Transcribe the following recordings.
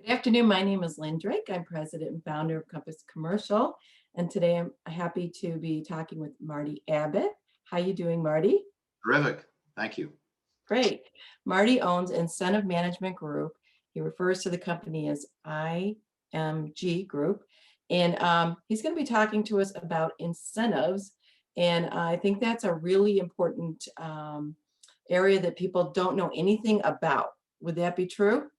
Good afternoon. My name is Lynn Drake. I'm president and founder of Compass Commercial. And today I'm happy to be talking with Marty Abbott. How you doing, Marty? Terrific. Thank you. Great. Marty owns Incentive Management Group. He refers to the company as IMG Group. And he's going to be talking to us about incentives. And I think that's a really important area that people don't know anything about. Would that be true?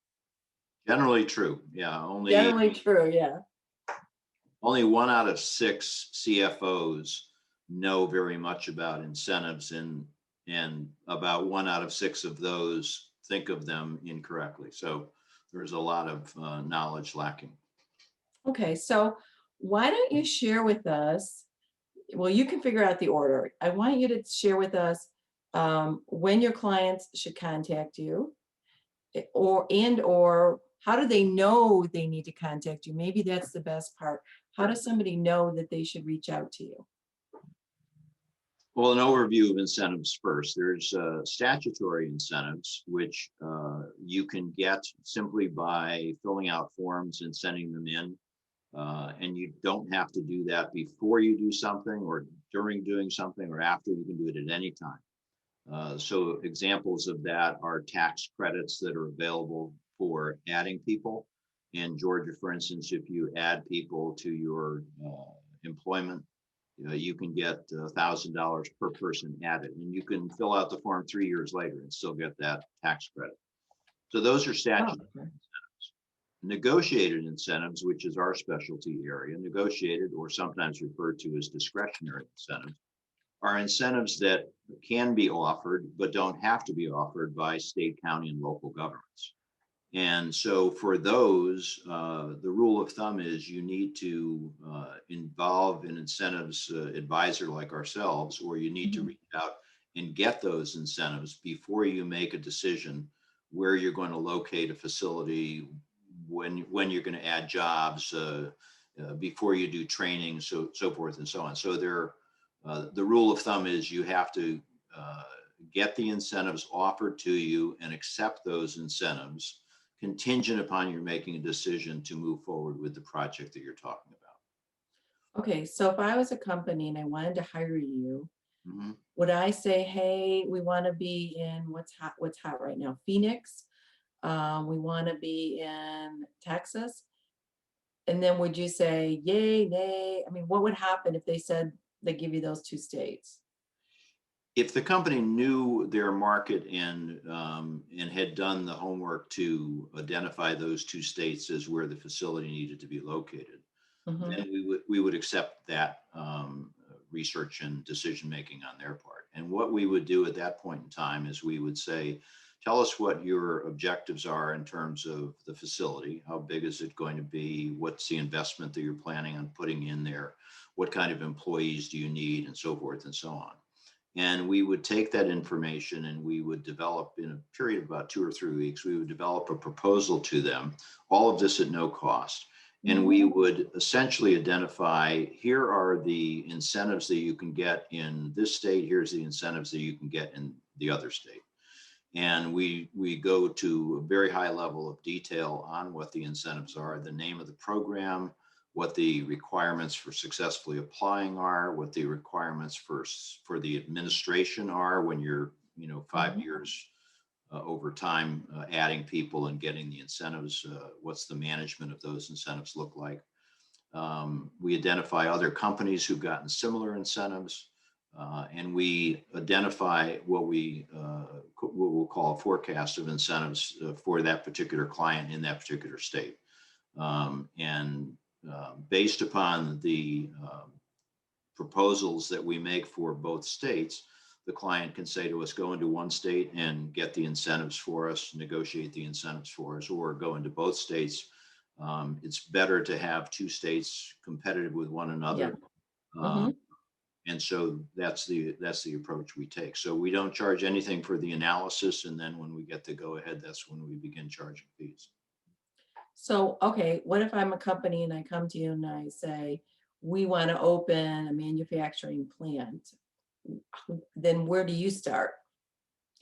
Generally true. Yeah. Only Generally true, yeah. only 1 out of 6 CFOs know very much about incentives, and about 1 out of 6 of those think of them incorrectly. So there's a lot of knowledge lacking. Okay, so why don't you share with us, well, you can figure out the order. I want you to share with us when your clients should contact you, or how do they know they need to contact you? Maybe that's the best part. How does somebody know that they should reach out to you? Well, an overview of incentives first. There's statutory incentives, which you can get simply by filling out forms and sending them in. And you don't have to do that before you do something or during doing something or after. You can do it at any time. So examples of that are tax credits that are available for adding people. In Georgia, for instance, if you add people to your employment, you can get $1,000 per person added, and you can fill out the form 3 years later and still get that tax credit. So those are Oh, statutory. okay. Negotiated incentives, which is our specialty area, negotiated or sometimes referred to as discretionary incentives, are incentives that can be offered but don't have to be offered by state, county, and local governments. And so for those, the rule of thumb is you need to involve an incentives advisor like ourselves, or you need to Mhm. reach out and get those incentives before you make a decision where you're going to locate a facility, when you're going to add jobs, before you do training, so forth and so on. So the rule of thumb is you have to get the incentives offered to you and accept those incentives contingent upon your making a decision to move forward with the project that you're talking about. Okay, so if I was a company and I wanted to hire you, Mhm. would I say, hey, we want to be in what's hot right now? Phoenix. We want to be in Texas. And then would you say, yay, nay? I mean, what would happen if they said they give you those two states? If the company knew their market and had done the homework to identify those 2 states as where the facility needed to be located, Hmm. then we would accept that research and decision making on their part. And what we would do at that point in time is we would say, tell us what your objectives are in terms of the facility. How big is it going to be? What's the investment that you're planning on putting in there? What kind of employees do you need, and so forth and so on. And we would take that information and we would develop, in a period of about 2 or 3 weeks, we would develop a proposal to them, all of this at no cost. And we would essentially identify, here are the incentives that you can get in this state, here's the incentives that you can get in the other state. And we go to a very high level of detail on what the incentives are, the name of the program, what the requirements for successfully applying are, what the requirements for the administration are when you're 5 years over time, adding people and getting the incentives. What's the management of those incentives look like? We identify other companies who've gotten similar incentives, and we identify what we'll call a forecast of incentives for that particular client in that particular state. And based upon the proposals that we make for both states, the client can say to us, go into one state and get the incentives for us, negotiate the incentives for us, or go into both states. It's better to have 2 states competitive with one Yeah. another. Hmm. And so that's the approach we take. So we don't charge anything for the analysis, and then when we get the go ahead, that's when we begin charging fees. So, okay, what if I'm a company and I come to you and I say, we want to open a manufacturing plant? Then where do you start?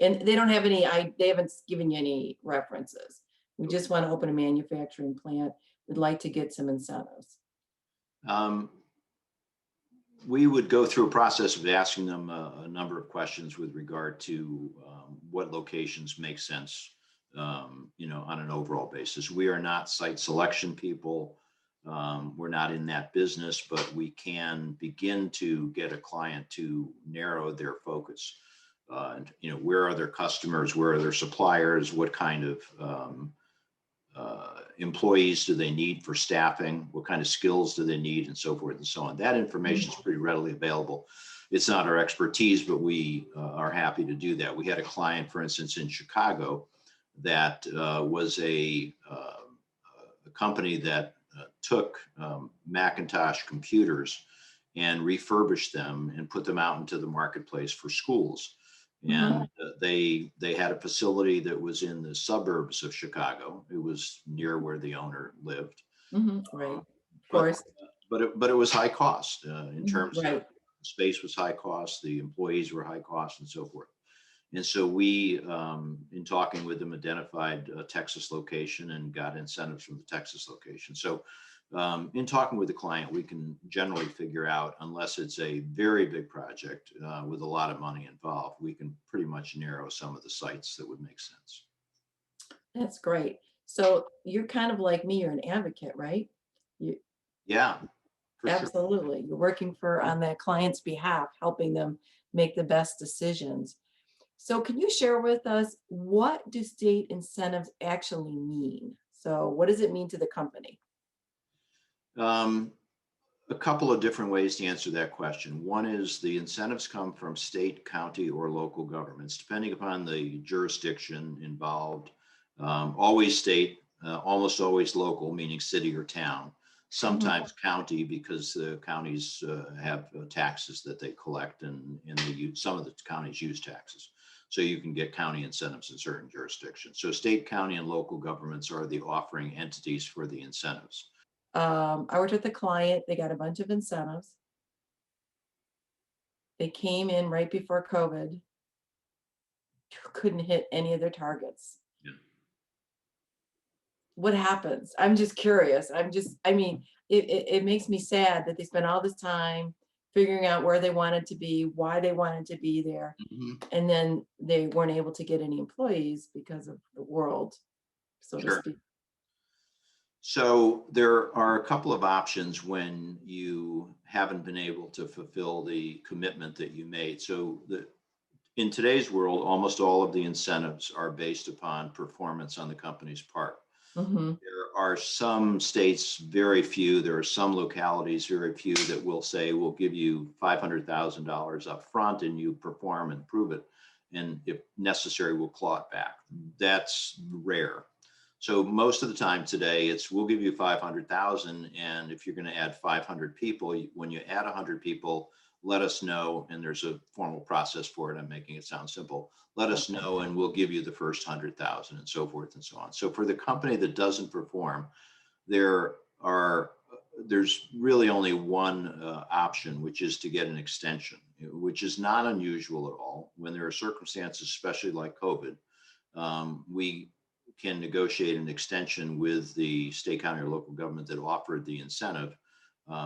And they don't have any, they haven't given you any references. We just want to open a manufacturing plant. We'd like to get some incentives. Um, we would go through a process of asking them a number of questions with regard to what locations make sense, on an overall basis. We are not site selection people. We're not in that business, but we can begin to get a client to narrow their focus. Where are their customers? Where are their suppliers? What kind of employees do they need for staffing? What kind of skills do they need, and so forth and so on. That information is pretty readily available. It's not our expertise, but we are happy to do that. We had a client, for instance, in Chicago that was a company that took Macintosh computers and refurbished them and put them out into the marketplace for schools. And they had a facility that was in the suburbs of Chicago. It was near where the owner lived. Right. Of But course. but it was high cost in terms of Right. space was high cost, the employees were high cost, and so forth. And so we, in talking with them, identified a Texas location and got incentives from the Texas location. So in talking with the client, we can generally figure out, unless it's a very big project with a lot of money involved, we can pretty much narrow some of the sites that would make sense. That's great. So you're kind of like me, you're an advocate, right? You Yeah, for sure. absolutely. You're working for on that client's behalf, helping them make the best decisions. So can you share with us, what do state incentives actually mean? So what does it mean to the company? Um, a couple of different ways to answer that question. One is the incentives come from state, county, or local governments, depending upon the jurisdiction involved. Always state, almost always local, meaning city or town. Sometimes county, because the counties have taxes that they collect, and some of the counties use taxes. So you can get county incentives in certain jurisdictions. So state, county, and local governments are the offering entities for the incentives. I worked with a client, they got a bunch of incentives. They came in right before COVID, couldn't hit any of their targets. Yeah. What happens? I'm just curious. I mean, it makes me sad that they spent all this time figuring out where they wanted to be, why they wanted to be there, Mhm. and then they weren't able to get any employees because of the world, so to Sure. speak. So there are a couple of options when you haven't been able to fulfill the commitment that you made. In today's world, almost all of the incentives are based upon performance on the company's part. Hmm. There are some states, very few, there are some localities, very few, that will say, we'll give you $500,000 up front and you perform and prove it. And if necessary, we'll claw it back. That's rare. So most of the time today, it's we'll give you 500,000, and if you're going to add 500 people, when you add 100 people, let us know, and there's a formal process for it. I'm making it sound simple. Let us know, and we'll give you the first 100,000, and so forth and so on. So for the company that doesn't perform, there are there's really only one option, which is to get an extension, which is not unusual at all. When there are circumstances, especially like COVID, we can negotiate an extension with the state, county, or local government that offered the incentive,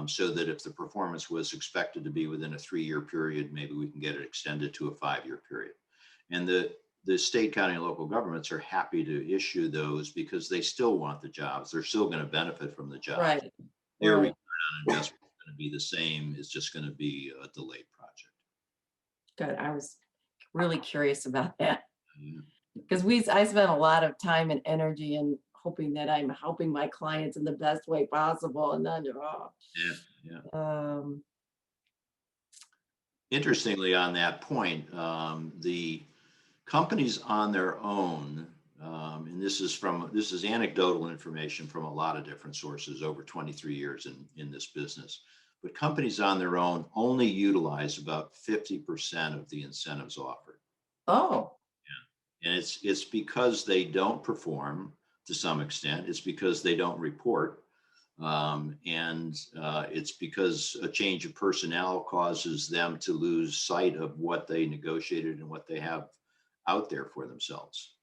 so that if the performance was expected to be within a 3-year period, maybe we can get it extended to a 5-year period. And the state, county, and local governments are happy to issue those because they still want the jobs. They're still going to benefit from the jobs. Right. Their Right. return on investment is going to be the same. It's just going to be a delayed project. Good. I was really curious about that, Yeah. because I spent a lot of time and energy in hoping that I'm helping my clients in the best way possible, and then Yeah. Yeah. um, Interestingly, on that point, the companies on their own, and this is anecdotal information from a lot of different sources over 23 years in this business, but companies on their own only utilize about 50% of the incentives offered. oh, And it's because they don't perform to some extent. It's because they don't report. And it's because a change of personnel causes them to lose sight of what they negotiated and what they have out there for themselves.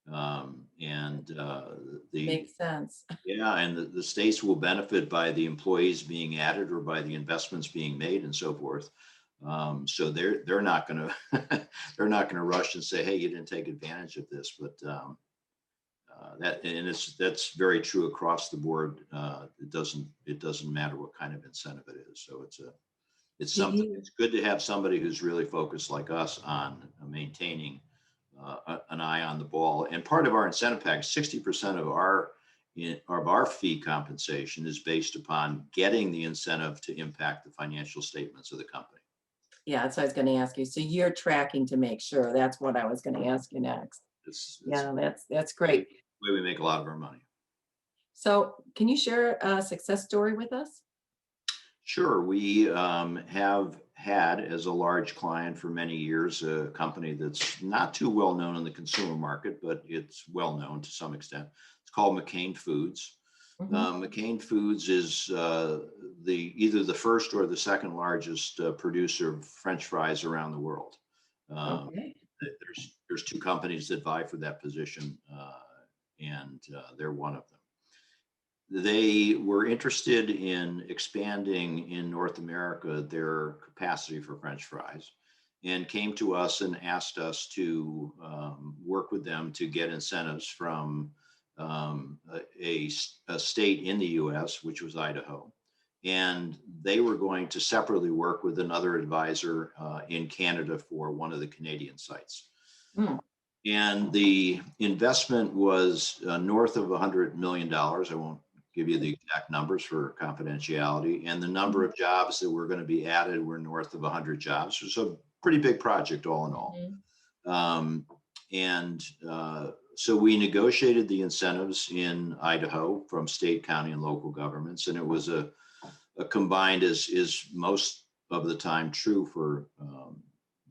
And the Makes sense. yeah, and the states will benefit by the employees being added or by the investments being made and so forth. So they're not going to they're not going to rush and say, "Hey, you didn't take advantage of this." But that and that's very true across the board. It doesn't matter what kind of incentive it is. So it's Do something. you, It's good to have somebody who's really focused like us on maintaining an eye on the ball. And part of our incentive package, 60% of our fee compensation is based upon getting the incentive to impact the financial statements of the company. yeah, that's what I was gonna ask you. So you're tracking to make sure. That's what I was gonna ask you next. It's Yeah, that's the way great. we make a lot of our money. So can you share a success story with us? Sure, we have had as a large client for many years a company that's not too well known in the consumer market, but it's well known to some extent. It's called McCain Foods. Mhm. McCain Foods is the either the first or the second largest producer of French fries around the world. Um, Okay. there's two companies that vie for that position, and they're one of them. They were interested in expanding in North America their capacity for French fries and came to us and asked us to work with them to get incentives from a state in the US, which was Idaho. And they were going to separately work with another advisor in Canada for one of the Canadian sites. Mm, And the investment was north of $100 million. I won't give you the exact numbers for confidentiality. And the number mhm, of jobs that were going to be added were north of 100 jobs. So it's a pretty big project all in all. mhm. Um, and so we negotiated the incentives in Idaho from state, county, and local governments. And it was a combined, as is most of the time true for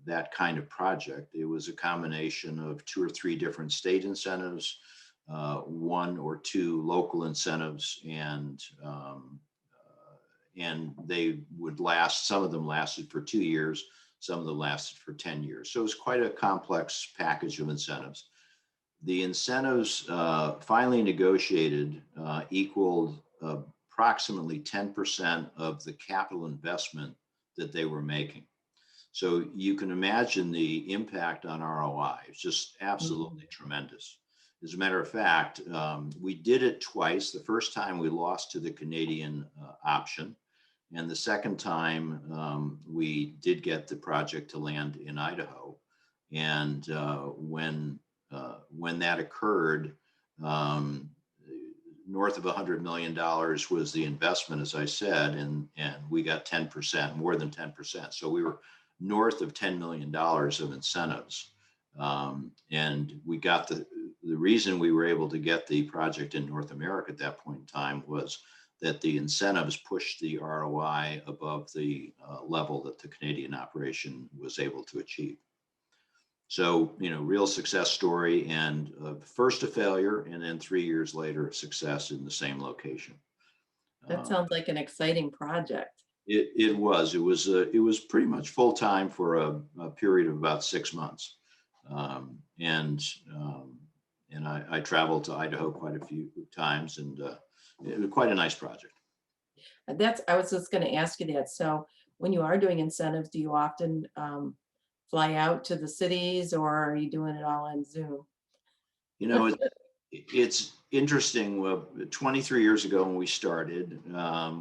that kind of project. It was a combination of two or three different state incentives, one or two local incentives, and they would last. Some of them lasted for 2 years, some of them lasted for 10 years. So it was quite a complex package of incentives. The incentives finally negotiated equaled approximately 10% of the capital investment that they were making. So you can imagine the impact on ROI. It's just absolutely Mhm. tremendous. As a matter of fact, we did it twice. The first time we lost to the Canadian option. And the second time we did get the project to land in Idaho. And when that occurred, um, north of $100 million was the investment, as I said, and we got 10%, more than 10%. So we were north of $10 million of incentives. And we got the reason we were able to get the project in North America at that point in time was that the incentives pushed the ROI above the level that the Canadian operation was able to achieve. So, real success story, and first a failure, and then 3 years later, success in the same location. That Uh, sounds like an exciting project. it was pretty much full time for a period of about 6 months, and I traveled to Idaho quite a few times, and it was quite a nice project. I was just gonna ask you that. So when you are doing incentives, do you often fly out to the cities or are you doing it all on Zoom? You know, it's interesting. Well, 23 years ago when we started,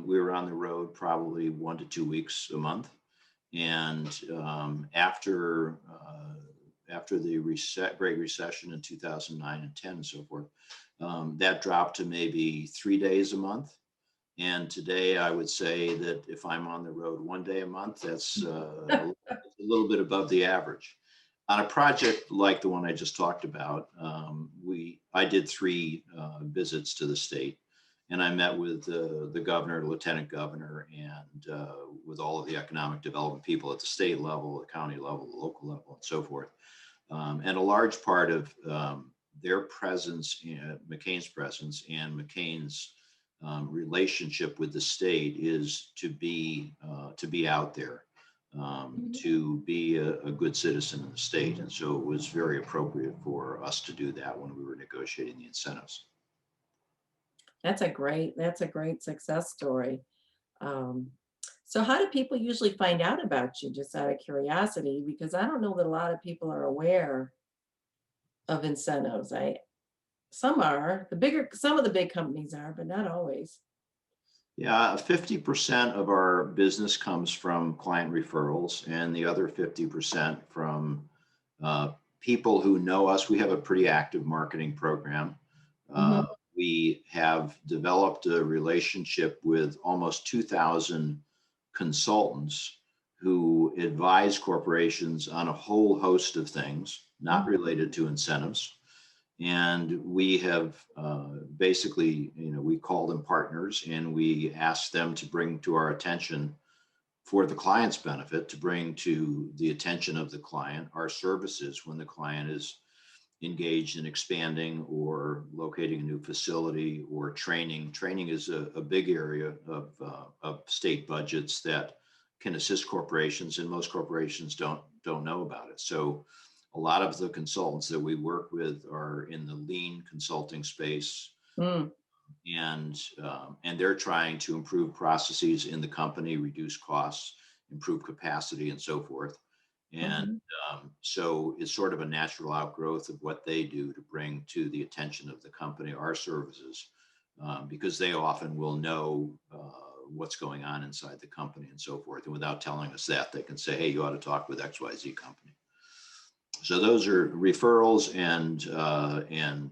we were on the road probably 1 to 2 weeks a month, and after the Great Recession in 2009 and 10 and so forth, that dropped to maybe 3 days a month. And today, I would say that if I'm on the road one day a month, that's a little bit above the average. On a project like the one I just talked about, I did three visits to the state, and I met with the governor, lieutenant governor, and with all of the economic development people at the state level, the county level, the local level, and so forth. And a large part of their presence, McCain's presence, and McCain's relationship with the state is to be out there, Mhm. to be a good citizen in the state. And so it was very appropriate for us to do that when we were negotiating the incentives. That's a great success story. Um, so how do people usually find out about you, just out of curiosity? Because I don't know that a lot of people are aware of incentives. Some are, some of the big companies are, but not always. Yeah, 50% of our business comes from client referrals, and the other 50% from uh, people who know us. We have a pretty active marketing program. Uh, Mhm. we have developed a relationship with almost 2,000 consultants who advise corporations on a whole host of things not Mhm. related to incentives. And we have basically, we call them partners, and we ask them to bring to our attention, for the client's benefit, to bring to the attention of the client our services when the client is engaged in expanding or locating a new facility or training. Training is a big area of state budgets that can assist corporations, and most corporations don't know about it. So a lot of the consultants that we work with are in the lean consulting space, Mm. and they're trying to improve processes in the company, reduce costs, improve capacity, and so forth. And Mhm. so it's sort of a natural outgrowth of what they do to bring to the attention of the company our services, because they often will know what's going on inside the company and so forth. And without telling us that, they can say, hey, you ought to talk with XYZ company. So those are referrals, and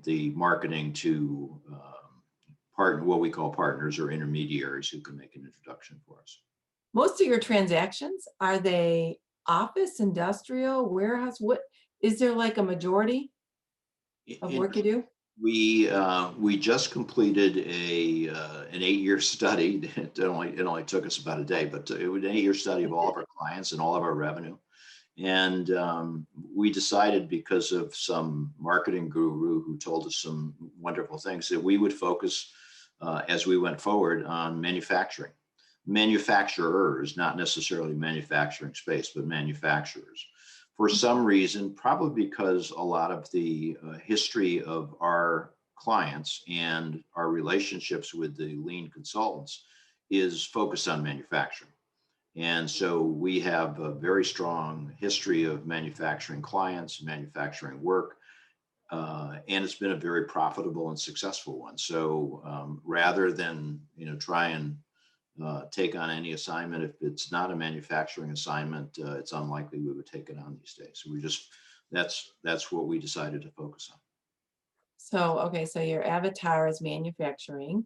the marketing to what we call partners or intermediaries who can make an introduction for us. Most of your transactions, are they office, industrial, warehouse? What is there, like a majority of work you Interesting. do? We just completed an 8-year study. It only took us about a day, but it was an 8-year study of all of our clients and all of our revenue. And we decided, because of some marketing guru who told us some wonderful things, that we would focus, as we went forward, on manufacturers, not necessarily manufacturing space, but manufacturers. For some reason, probably because a lot of the history of our clients and our relationships with the lean consultants is focused on manufacturing. And so we have a very strong history of manufacturing clients, manufacturing work, and it's been a very profitable and successful one. So rather than try and take on any assignment, if it's not a manufacturing assignment, it's unlikely we would take it on these days. So that's what we decided to focus on. So, okay, so your avatar is manufacturing.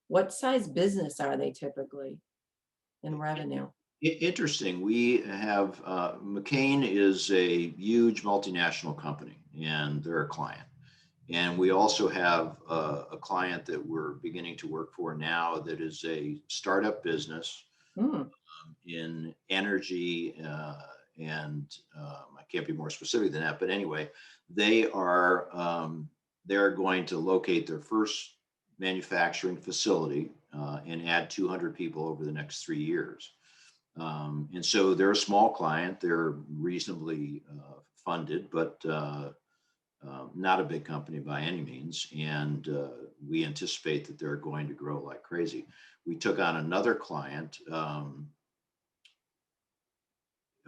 What size business are they typically in revenue? Interesting. We have McCain is a huge multinational company, and they're a client. And we also have a client that we're beginning to work for now that is a startup business Mm. in energy, and I can't be more specific than that. But anyway, they are they're going to locate their first manufacturing facility and add 200 people over the next 3 years. And so they're a small client. They're reasonably funded, but not a big company by any means. And we anticipate that they're going to grow like crazy. We took on another client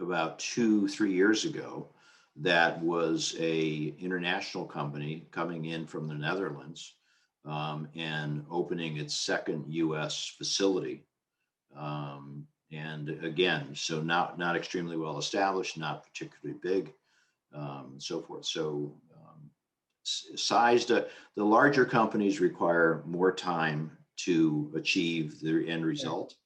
about 2, 3 years ago that was a international company coming in from the Netherlands, and opening its second U.S. facility. And again, so not extremely well established, not particularly big, and so forth. So sized, the larger companies require more time to achieve their end Yeah. result.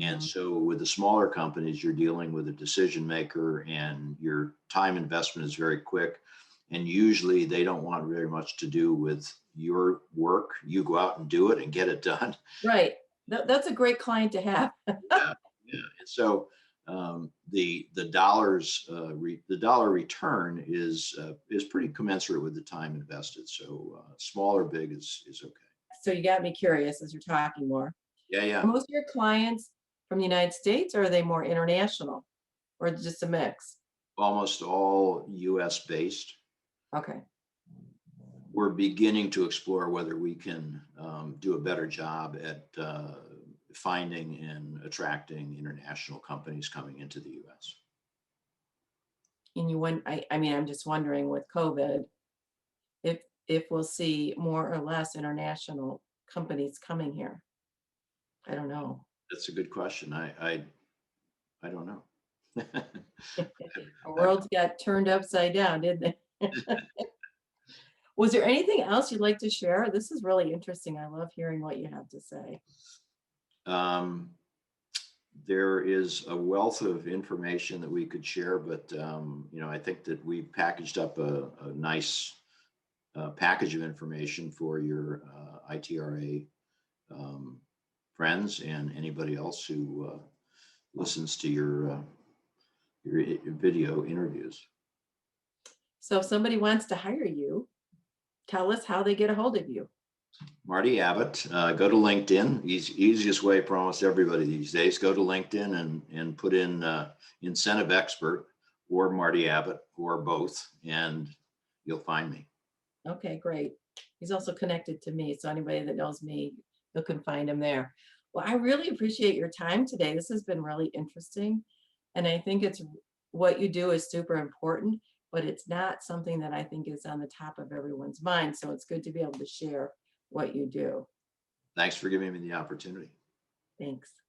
And Mhm. so with the smaller companies, you're dealing with a decision maker, and your time investment is very quick. And usually they don't want very much to do with your work. You go out and do it and get it done. Right. That's a great client to have. Yeah, yeah. And so the dollars the dollar return is pretty commensurate with the time invested. So small or big is okay. So you got me curious as you're talking more. Yeah, Are yeah. most of your clients from the United States, or are they more international? or just a mix? Almost all US based. Okay, We're beginning to explore whether we can do a better job at finding and attracting international companies coming into the US. and I mean, I'm just wondering with COVID, if we'll see more or less international companies coming here. I don't know. That's a good question. I don't know. Our I- world got turned upside down, didn't it? Was there anything else you'd like to share? This is really interesting. I love hearing what you have to say. Um, there is a wealth of information that we could share, but I think that we packaged up a nice package of information for your ITRA friends and anybody else who listens to your video interviews. So if somebody wants to hire you, tell us how they get a hold of you. Marty Abbott, go to LinkedIn. Easiest way for almost everybody these days. Go to LinkedIn and put in incentive expert or Marty Abbott or both, and you'll find me. Okay, great. He's also connected to me, so anybody that knows me, you can find him there. Well, I really appreciate your time today. This has been really interesting. And I think it's what you do is super important, but it's not something that I think is on the top of everyone's mind. So it's good to be able to share what you do. Thanks for giving me the opportunity. Thanks.